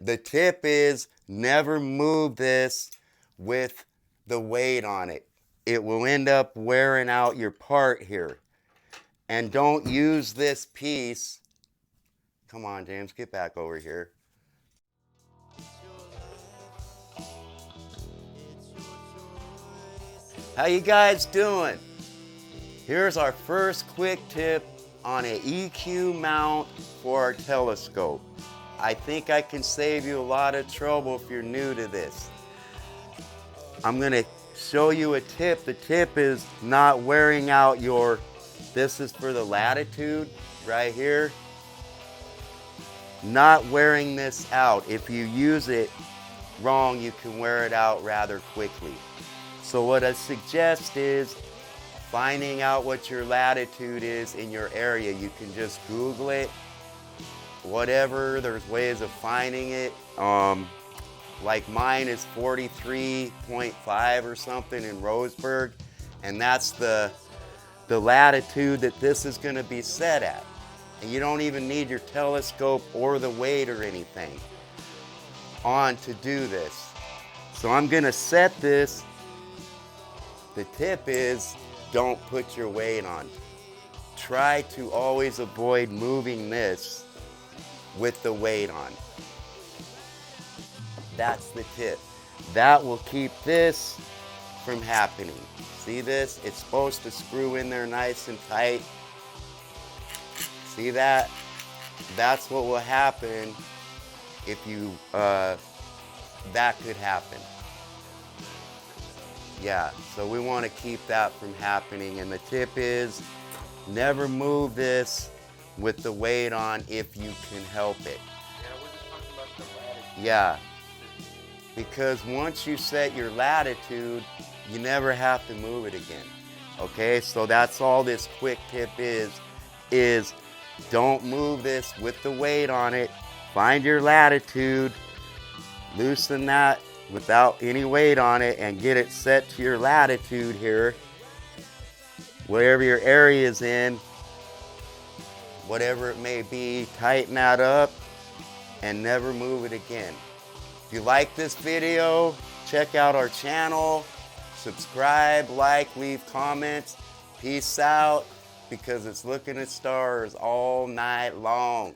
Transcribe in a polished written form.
The tip is never move this with the weight on it. It will end up wearing out your part here. And don't use this piece. Come on, James, get back over here. How you guys doing? Here's our first quick tip on an EQ mount for our telescope. I think I can save you a lot of trouble if you're new to this. I'm gonna show you a tip. The tip is not wearing out your, this is for the latitude right here. Not wearing this out. If you use it wrong, you can wear it out rather quickly. So what I suggest is finding out what your latitude is in your area. You can just Google it, whatever, there's ways of finding it. Like mine is 43.5 or something in Roseburg, and that's the latitude that this is going to be set at. And you don't even need your telescope or the weight or anything on to do this. So I'm going to set this. The tip is don't put your weight on. Try to always avoid moving this with the weight on. That's the tip. That will keep this from happening. See this? It's supposed to screw in there nice and tight. See that? That's what will happen if you, that could happen. Yeah, so we want to keep that from happening. And the tip is never move this with the weight on if you can help it. Yeah, we're just talking about the latitude. Yeah, because once you set your latitude, you never have to move it again. Okay, so that's all this quick tip is don't move this with the weight on it. Find your latitude, loosen that without any weight on it, and get it set to your latitude here. Wherever your area is in, whatever it may be, tighten that up and never move it again. If you like this video, check out our channel, subscribe, like, leave comments. Peace out, because it's looking at stars all night long.